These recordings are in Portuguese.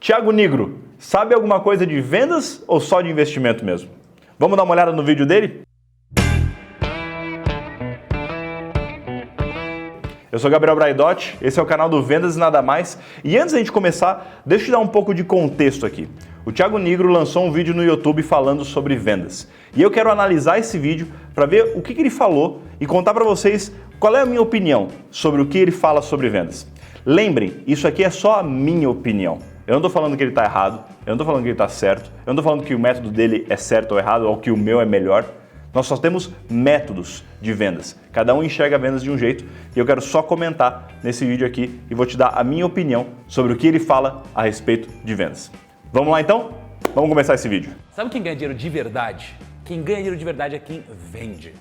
Thiago Nigro, sabe alguma coisa de vendas ou só de investimento mesmo? Vamos dar uma olhada no vídeo dele? Eu sou Gabriel Braidotti, esse é o canal do Vendas e Nada Mais. E antes da gente começar, deixa eu te dar um pouco de contexto aqui. O Thiago Nigro lançou um vídeo no YouTube falando sobre vendas. E eu quero analisar esse vídeo para ver o que ele falou e contar para vocês qual é a minha opinião sobre o que ele fala sobre vendas. Lembrem, isso aqui é só a minha opinião. Eu não estou falando que ele está errado, eu não estou falando que ele está certo, eu não estou falando que o método dele é certo ou errado, ou que o meu é melhor. Nós só temos métodos de vendas. Cada um enxerga vendas de um jeito e eu quero só comentar nesse vídeo aqui e vou te dar a minha opinião sobre o que ele fala a respeito de vendas. Vamos lá então? Vamos começar esse vídeo. Sabe quem ganha dinheiro de verdade? Quem ganha dinheiro de verdade é quem vende.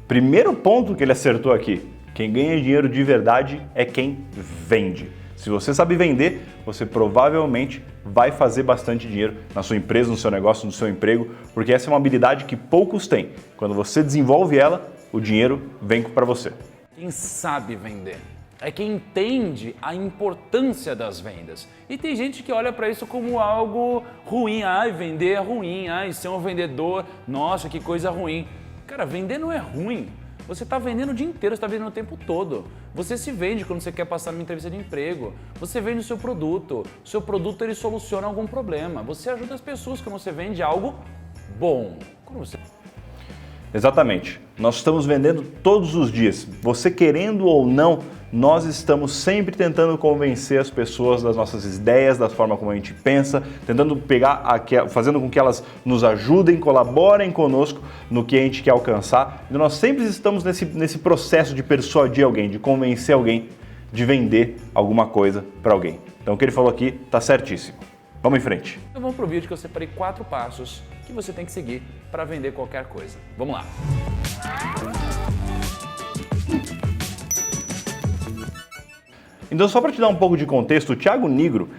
Primeiro ponto que ele acertou aqui. Quem ganha dinheiro de verdade é quem vende. Se você sabe vender, você provavelmente vai fazer bastante dinheiro na sua empresa, no seu negócio, no seu emprego, porque essa é uma habilidade que poucos têm. Quando você desenvolve ela, o dinheiro vem para você. Quem sabe vender é quem entende a importância das vendas. E tem gente que olha para isso como algo ruim. Ai, vender é ruim. Ai, ser um vendedor, nossa, que coisa ruim. Cara, vender não é ruim. Você está vendendo o dia inteiro, você está vendendo o tempo todo. Você se vende quando você quer passar numa entrevista de emprego. Você vende o seu produto. O seu produto ele soluciona algum problema. Você ajuda as pessoas quando você vende algo bom. Exatamente. Nós estamos vendendo todos os dias. Você querendo ou não, nós estamos sempre tentando convencer as pessoas das nossas ideias, da forma como a gente pensa, tentando fazendo com que elas nos ajudem, colaborem conosco no que a gente quer alcançar. E nós sempre estamos nesse processo de persuadir alguém, de convencer alguém, de vender alguma coisa para alguém. Então o que ele falou aqui está certíssimo. Vamos em frente. Então vamos para o vídeo que eu separei 4 passos que você tem que seguir para vender qualquer coisa. Vamos lá. Então, só para te dar um pouco de contexto, o Thiago Nigro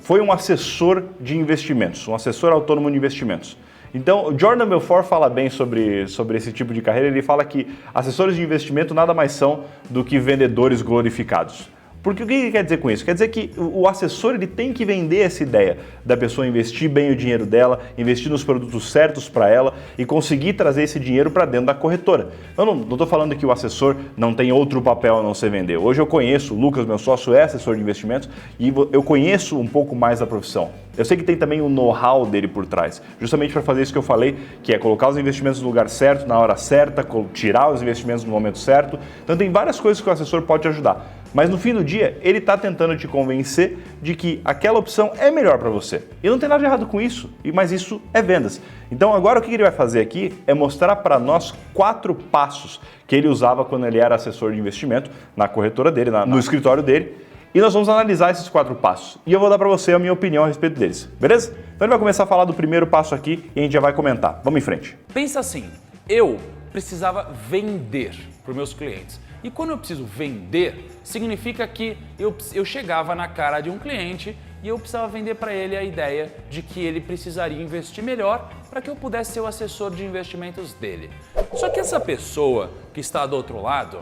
foi um assessor de investimentos, um assessor autônomo de investimentos. Então, o Jordan Belfort fala bem sobre esse tipo de carreira. Ele fala que assessores de investimento nada mais são do que vendedores glorificados. Porque o que ele quer dizer com isso? Quer dizer que o assessor ele tem que vender essa ideia da pessoa investir bem o dinheiro dela, investir nos produtos certos para ela e conseguir trazer esse dinheiro para dentro da corretora. Eu não estou falando que o assessor não tem outro papel a não ser vender. Hoje eu conheço, o Lucas, meu sócio, é assessor de investimentos e eu conheço um pouco mais da profissão. Eu sei que tem também o know-how dele por trás, justamente para fazer isso que eu falei, que é colocar os investimentos no lugar certo, na hora certa, tirar os investimentos no momento certo. Então tem várias coisas que o assessor pode te ajudar. Mas no fim do dia, ele está tentando te convencer de que aquela opção é melhor para você. E não tem nada de errado com isso, mas isso é vendas. Então agora o que ele vai fazer aqui é mostrar para nós 4 passos que ele usava quando ele era assessor de investimento na corretora dele, no escritório dele. E nós vamos analisar esses 4 passos. E eu vou dar para você a minha opinião a respeito deles, beleza? Então ele vai começar a falar do primeiro passo aqui e a gente já vai comentar. Vamos em frente. Pensa assim, eu precisava vender para os meus clientes. E quando eu preciso vender, significa que eu chegava na cara de um cliente e eu precisava vender para ele a ideia de que ele precisaria investir melhor para que eu pudesse ser o assessor de investimentos dele. Só que essa pessoa que está do outro lado,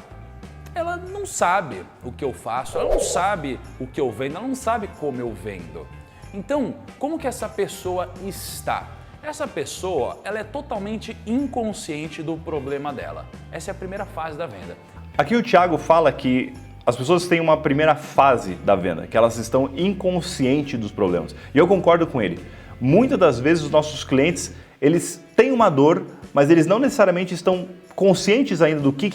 ela não sabe o que eu faço, ela não sabe o que eu vendo, ela não sabe como eu vendo. Então, como que essa pessoa está? Essa pessoa, ela é totalmente inconsciente do problema dela. Essa é a primeira fase da venda. Aqui o Thiago fala que as pessoas têm uma primeira fase da venda, que elas estão inconscientes dos problemas. E eu concordo com ele. Muitas das vezes os nossos clientes, eles têm uma dor, mas eles não necessariamente estão conscientes ainda do que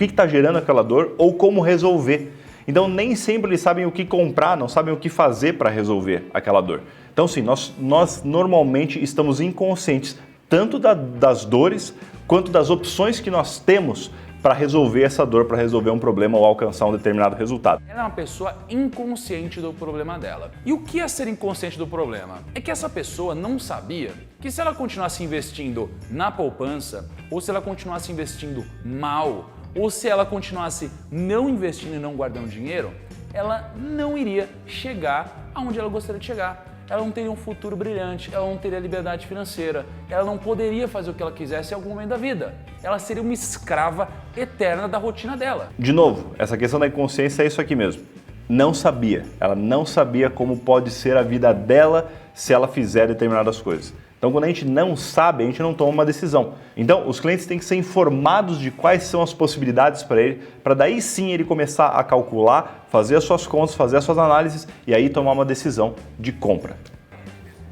está gerando aquela dor ou como resolver. Então nem sempre eles sabem o que comprar, não sabem o que fazer para resolver aquela dor. Então sim, nós normalmente estamos inconscientes tanto das dores quanto das opções que nós temos para resolver essa dor, para resolver um problema ou alcançar um determinado resultado. Ela é uma pessoa inconsciente do problema dela. E o que é ser inconsciente do problema? É que essa pessoa não sabia que se ela continuasse investindo na poupança, ou se ela continuasse investindo mal, ou se ela continuasse não investindo e não guardando dinheiro, ela não iria chegar aonde ela gostaria de chegar. Ela não teria um futuro brilhante, ela não teria liberdade financeira, ela não poderia fazer o que ela quisesse em algum momento da vida. Ela seria uma escrava eterna da rotina dela. De novo, essa questão da inconsciência é isso aqui mesmo. não sabia. Ela não sabia como pode ser a vida dela se ela fizer determinadas coisas. Então, quando a gente não sabe, a gente não toma uma decisão. Então, os clientes têm que ser informados de quais são as possibilidades para ele, para daí sim ele começar a calcular, fazer as suas contas, fazer as suas análises e aí tomar uma decisão de compra.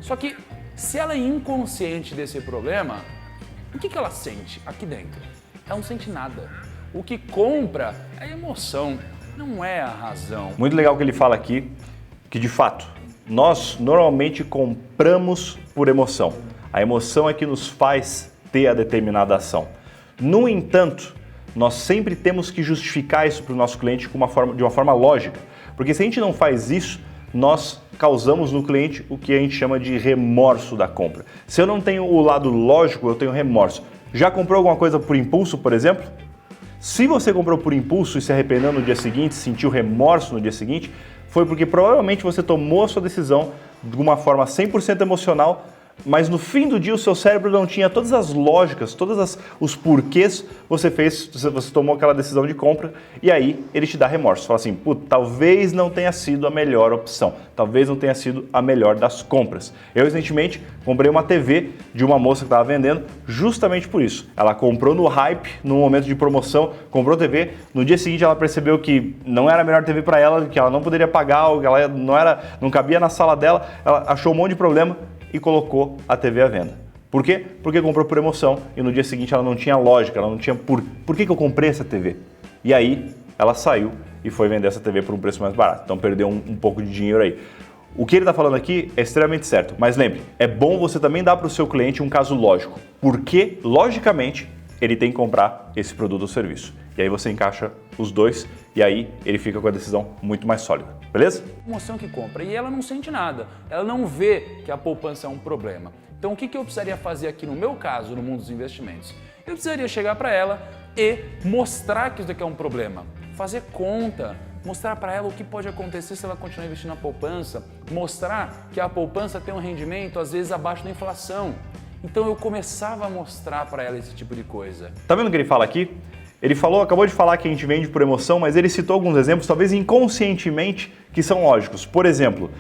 Só que, se ela é inconsciente desse problema, o que ela sente aqui dentro? Ela não sente nada. O que compra é emoção, não é a razão. Muito legal que ele fala aqui, que de fato, nós normalmente compramos por emoção. A emoção é que nos faz ter a determinada ação. No entanto, nós sempre temos que justificar isso para o nosso cliente de uma forma lógica. Porque se a gente não faz isso, nós causamos no cliente o que a gente chama de remorso da compra. Se eu não tenho o lado lógico, eu tenho remorso. Já comprou alguma coisa por impulso, por exemplo? Se você comprou por impulso e se arrependeu no dia seguinte, sentiu remorso no dia seguinte, foi porque provavelmente você tomou a sua decisão de uma forma 100% emocional, mas no fim do dia o seu cérebro não tinha todas as lógicas, os porquês você tomou aquela decisão de compra e aí ele te dá remorso. Fala assim, talvez não tenha sido a melhor opção, talvez não tenha sido a melhor das compras. Eu recentemente comprei uma TV de uma moça que estava vendendo justamente por isso. Ela comprou no hype, no momento de promoção, comprou TV, no dia seguinte ela percebeu que não era a melhor TV para ela, que ela não poderia pagar, que ela não cabia na sala dela, ela achou um monte de problema e colocou a TV à venda. Por quê? Porque comprou por emoção e no dia seguinte ela não tinha lógica, ela não tinha por que eu comprei essa TV? E aí ela saiu e foi vender essa TV por um preço mais barato. Então perdeu um pouco de dinheiro aí. O que ele está falando aqui é extremamente certo, mas lembre, é bom você também dar para o seu cliente um caso lógico, porque logicamente ele tem que comprar esse produto ou serviço. E aí você encaixa os dois e aí ele fica com a decisão muito mais sólida, beleza? Emoção que compra e ela não sente nada, ela não vê que a poupança é um problema. Então o que eu precisaria fazer aqui no meu caso, no mundo dos investimentos? Eu precisaria chegar para ela e mostrar que isso daqui é um problema, fazer conta, mostrar para ela o que pode acontecer se ela continuar investindo na poupança, mostrar que a poupança tem um rendimento às vezes abaixo da inflação. Então eu começava a mostrar para ela esse tipo de coisa. Tá vendo o que ele fala aqui? Ele acabou de falar que a gente vende por emoção, mas ele citou alguns exemplos, talvez inconscientemente, que são lógicos. Por exemplo,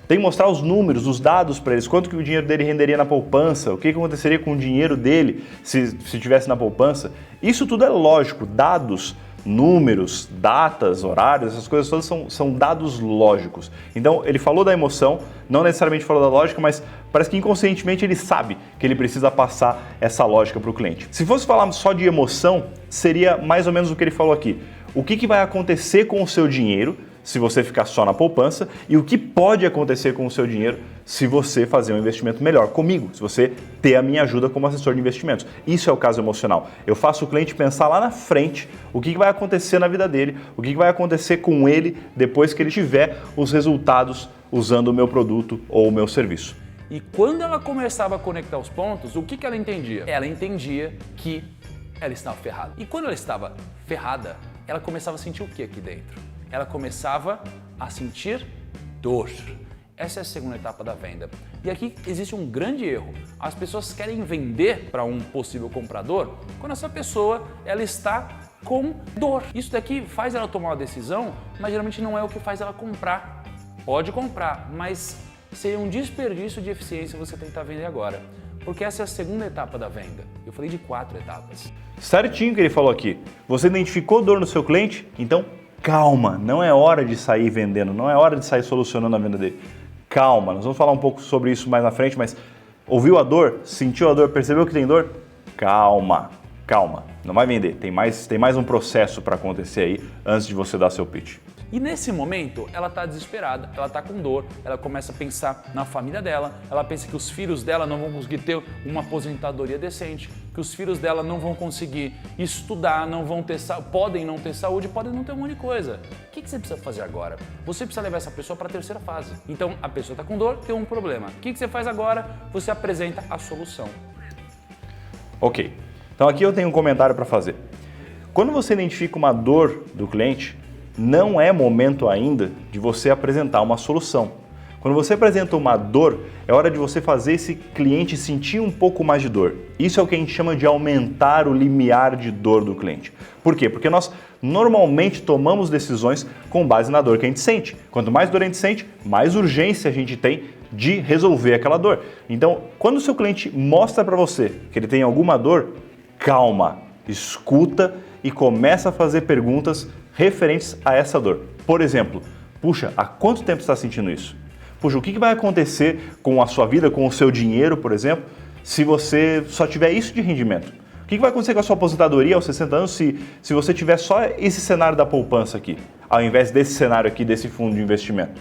tem que mostrar os números, os dados para eles, quanto que o dinheiro dele renderia na poupança, o que aconteceria com o dinheiro dele se tivesse na poupança. Isso tudo é lógico, dados, números, datas, horários, essas coisas todas são dados lógicos. Então ele falou da emoção, não necessariamente falou da lógica, mas parece que inconscientemente ele sabe que ele precisa passar essa lógica para o cliente. Se fosse falar só de emoção, seria mais ou menos o que ele falou aqui. O que vai acontecer com o seu dinheiro se você ficar só na poupança e o que pode acontecer com o seu dinheiro se você fazer um investimento melhor comigo, se você ter a minha ajuda como assessor de investimentos. Isso é o caso emocional. Eu faço o cliente pensar lá na frente o que vai acontecer na vida dele, o que vai acontecer com ele depois que ele tiver os resultados usando o meu produto ou o meu serviço. E quando ela começava a conectar os pontos, o que ela entendia? Ela entendia que ela estava ferrada. E quando ela estava ferrada, ela começava a sentir o que aqui dentro? Ela começava a sentir dor. Essa é a segunda etapa da venda. E aqui existe um grande erro. As pessoas querem vender para um possível comprador quando essa pessoa ela está com dor. Isso daqui faz ela tomar uma decisão, mas geralmente não é o que faz ela comprar. Pode comprar, mas seria um desperdício de eficiência você tentar vender agora. Porque essa é a segunda etapa da venda. Eu falei de 4 etapas. Certinho que ele falou aqui. Você identificou dor no seu cliente? Então calma, não é hora de sair vendendo, não é hora de sair solucionando a venda dele. Calma, nós vamos falar um pouco sobre isso mais na frente, mas ouviu a dor, sentiu a dor, percebeu que tem dor? Calma, calma, não vai vender, tem mais um processo para acontecer aí antes de você dar seu pitch. E nesse momento, ela está desesperada, ela está com dor, ela começa a pensar na família dela, ela pensa que os filhos dela não vão conseguir ter uma aposentadoria decente, que os filhos dela não vão conseguir estudar, podem não ter saúde, podem não ter um monte de coisa. O que você precisa fazer agora? Você precisa levar essa pessoa para a terceira fase. Então, a pessoa está com dor, tem um problema. O que você faz agora? Você apresenta a solução. Ok, então aqui eu tenho um comentário para fazer. Quando você identifica uma dor do cliente, não é momento ainda de você apresentar uma solução. Quando você apresenta uma dor, é hora de você fazer esse cliente sentir um pouco mais de dor. Isso é o que a gente chama de aumentar o limiar de dor do cliente. Por quê? Porque nós normalmente tomamos decisões com base na dor que a gente sente. Quanto mais dor a gente sente, mais urgência a gente tem de resolver aquela dor. Então, quando o seu cliente mostra para você que ele tem alguma dor, calma, escuta e começa a fazer perguntas referentes a essa dor. Por exemplo, puxa, há quanto tempo você está sentindo isso? Puxa, o que vai acontecer com a sua vida, com o seu dinheiro, por exemplo, se você só tiver isso de rendimento? O que vai acontecer com a sua aposentadoria aos 60 anos se você tiver só esse cenário da poupança aqui, ao invés desse cenário aqui, desse fundo de investimento?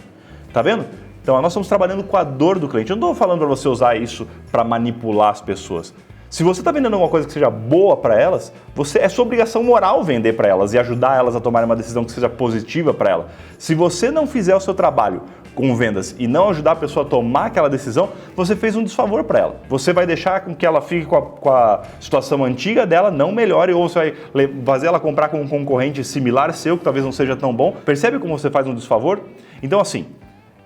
Tá vendo? Então, nós estamos trabalhando com a dor do cliente. Eu não estou falando para você usar isso para manipular as pessoas. Se você está vendendo alguma coisa que seja boa para elas, é sua obrigação moral vender para elas e ajudar elas a tomarem uma decisão que seja positiva para ela. Se você não fizer o seu trabalho com vendas e não ajudar a pessoa a tomar aquela decisão, você fez um desfavor para ela. Você vai deixar com que ela fique com a situação antiga dela, não melhore, ou você vai fazer ela comprar com um concorrente similar seu, que talvez não seja tão bom. Percebe como você faz um desfavor? Então assim,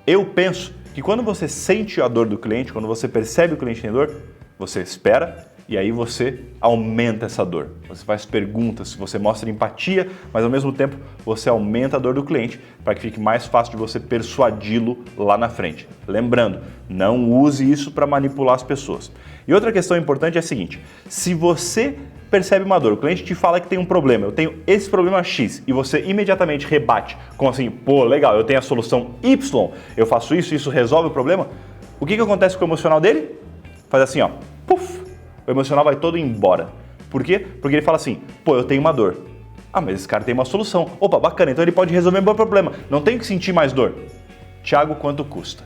eu penso que quando você sente a dor do cliente, quando você percebe que o cliente tem dor, você espera e aí você aumenta essa dor. Você faz perguntas, você mostra empatia, mas ao mesmo tempo você aumenta a dor do cliente para que fique mais fácil de você persuadi-lo lá na frente. Lembrando, não use isso para manipular as pessoas. E outra questão importante é a seguinte: se você percebe uma dor, o cliente te fala que tem um problema, eu tenho esse problema X, e você imediatamente rebate com assim, pô, legal, eu tenho a solução Y, eu faço isso e isso resolve o problema, o que acontece com o emocional dele? Faz assim, ó, puf, o emocional vai todo embora. Por quê? Porque ele fala assim, pô, eu tenho uma dor. Ah, mas esse cara tem uma solução. Opa, bacana, então ele pode resolver o meu problema. Não tenho que sentir mais dor. Thiago, quanto custa?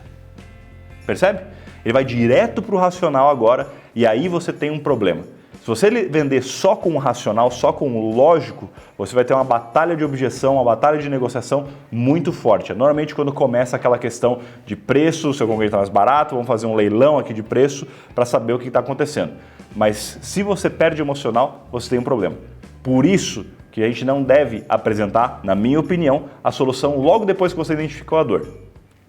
Percebe? Ele vai direto para o racional agora e aí você tem um problema. Se você vender só com o racional, só com o lógico, você vai ter uma batalha de objeção, uma batalha de negociação muito forte. Normalmente quando começa aquela questão de preço, o seu concorrente está mais barato, vamos fazer um leilão aqui de preço para saber o que está acontecendo. Mas se você perde emocional, você tem um problema. Por isso que a gente não deve apresentar, na minha opinião, a solução logo depois que você identificou a dor.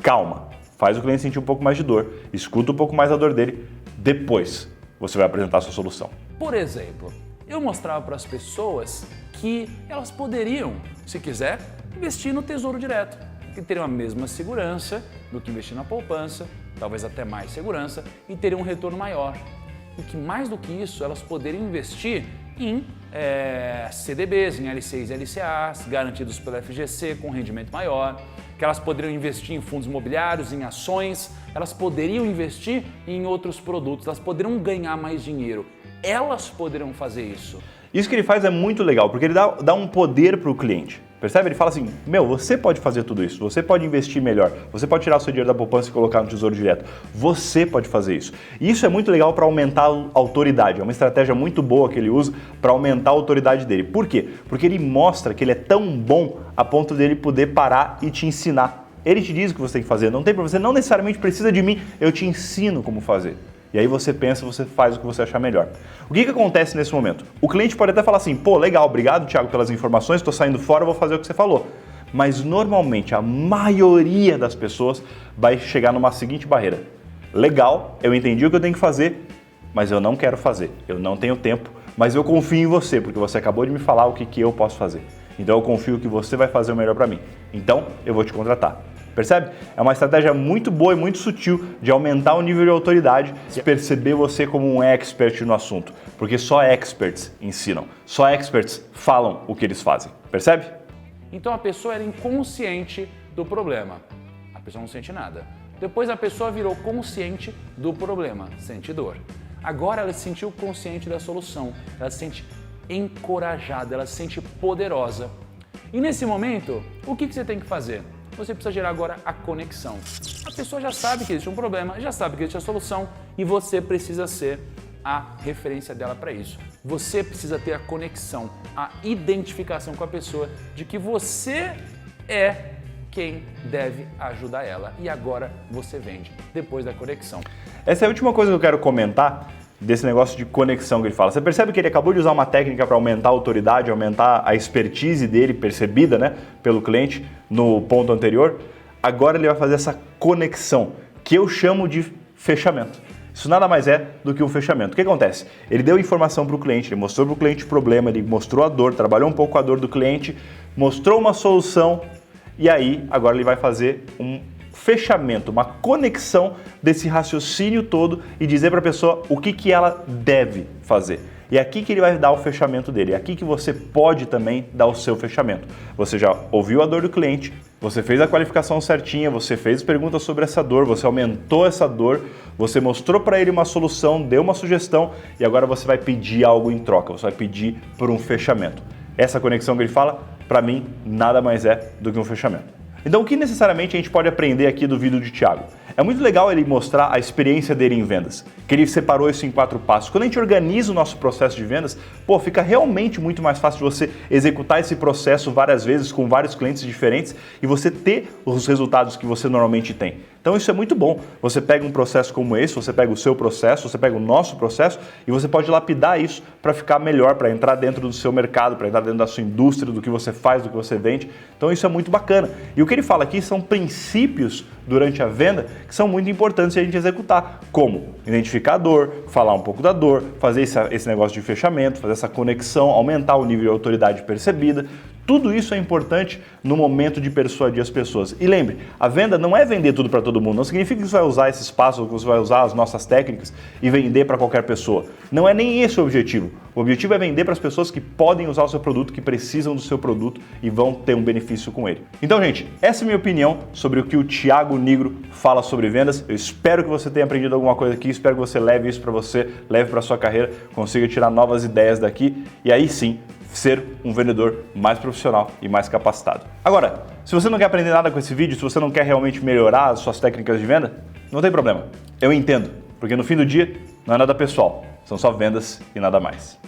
Calma, faz o cliente sentir um pouco mais de dor, escuta um pouco mais a dor dele, depois você vai apresentar a sua solução. Por exemplo, eu mostrava para as pessoas que elas poderiam, se quiser, investir no Tesouro Direto, que teriam a mesma segurança do que investir na poupança, talvez até mais segurança, e teriam um retorno maior. E que mais do que isso, elas poderiam investir em CDBs, em LCIs e LCAs, garantidos pela FGC com rendimento maior, que elas poderiam investir em fundos imobiliários, em ações, elas poderiam investir em outros produtos, elas poderiam ganhar mais dinheiro. Elas poderiam fazer isso. Isso que ele faz é muito legal, porque ele dá um poder para o cliente. Percebe? Ele fala assim, você pode fazer tudo isso, você pode investir melhor, você pode tirar o seu dinheiro da poupança e colocar no Tesouro Direto, você pode fazer isso. E isso é muito legal para aumentar a autoridade, é uma estratégia muito boa que ele usa para aumentar a autoridade dele. Por quê? Porque ele mostra que ele é tão bom a ponto dele poder parar e te ensinar. Ele te diz o que você tem que fazer, não tem problema, você não necessariamente precisa de mim, eu te ensino como fazer. E aí você pensa, você faz o que você achar melhor. O que acontece nesse momento? O cliente pode até falar assim, pô, legal, obrigado, Thiago, pelas informações, estou saindo fora, vou fazer o que você falou. Mas normalmente a maioria das pessoas vai chegar numa seguinte barreira. Legal, eu entendi o que eu tenho que fazer, mas eu não quero fazer, eu não tenho tempo, mas eu confio em você, porque você acabou de me falar o que eu posso fazer. Então eu confio que você vai fazer o melhor para mim. Então eu vou te contratar. Percebe? É uma estratégia muito boa e muito sutil de aumentar o nível de autoridade e perceber você como um expert no assunto. Porque só experts ensinam, só experts falam o que eles fazem. Percebe? Então a pessoa era inconsciente do problema. A pessoa não sente nada. Depois a pessoa virou consciente do problema, sente dor. Agora ela se sentiu consciente da solução, ela se sente encorajada, ela se sente poderosa. E nesse momento, o que você tem que fazer? Você precisa gerar agora a conexão. A pessoa já sabe que existe um problema, já sabe que existe a solução e você precisa ser a referência dela para isso. Você precisa ter a conexão, a identificação com a pessoa de que você é quem deve ajudar ela. E agora você vende, depois da conexão. Essa é a última coisa que eu quero comentar desse negócio de conexão que ele fala. Você percebe que ele acabou de usar uma técnica para aumentar a autoridade, aumentar a expertise dele percebida, né, pelo cliente no ponto anterior? Agora ele vai fazer essa conexão, que eu chamo de fechamento. Isso nada mais é do que um fechamento. O que acontece? Ele deu informação para o cliente, ele mostrou para o cliente o problema, ele mostrou a dor, trabalhou um pouco a dor do cliente, mostrou uma solução e aí agora ele vai fazer um fechamento, uma conexão desse raciocínio todo e dizer para a pessoa o que ela deve fazer. E é aqui que ele vai dar o fechamento dele, é aqui que você pode também dar o seu fechamento. Você já ouviu a dor do cliente, você fez a qualificação certinha, você fez perguntas sobre essa dor, você aumentou essa dor, você mostrou para ele uma solução, deu uma sugestão e agora você vai pedir algo em troca, você vai pedir por um fechamento. Essa conexão que ele fala, para mim, nada mais é do que um fechamento. Então, o que necessariamente a gente pode aprender aqui do vídeo de Thiago? É muito legal ele mostrar a experiência dele em vendas, que ele separou isso em 4 passos. Quando a gente organiza o nosso processo de vendas, fica realmente muito mais fácil de você executar esse processo várias vezes com vários clientes diferentes e você ter os resultados que você normalmente tem. Então isso é muito bom. Você pega um processo como esse, você pega o seu processo, você pega o nosso processo e você pode lapidar isso para ficar melhor, para entrar dentro do seu mercado, para entrar dentro da sua indústria, do que você faz, do que você vende. Então isso é muito bacana. E o que ele fala aqui são princípios durante a venda que são muito importantes a gente executar, como identificar a dor, falar um pouco da dor, fazer esse negócio de fechamento, fazer essa conexão, aumentar o nível de autoridade percebida. Tudo isso é importante no momento de persuadir as pessoas. E lembre, a venda não é vender tudo para todo mundo. Não significa que você vai usar esse espaço, que você vai usar as nossas técnicas e vender para qualquer pessoa. Não é nem esse o objetivo. O objetivo é vender para as pessoas que podem usar o seu produto, que precisam do seu produto e vão ter um benefício com ele. Então, gente, essa é a minha opinião sobre o que o Thiago Nigro fala sobre vendas. Eu espero que você tenha aprendido alguma coisa aqui, espero que você leve isso para você, leve para sua carreira, consiga tirar novas ideias daqui e aí sim, ser um vendedor mais profissional e mais capacitado. Agora, se você não quer aprender nada com esse vídeo, se você não quer realmente melhorar as suas técnicas de venda, não tem problema. Eu entendo, porque no fim do dia não é nada pessoal, são só vendas e nada mais.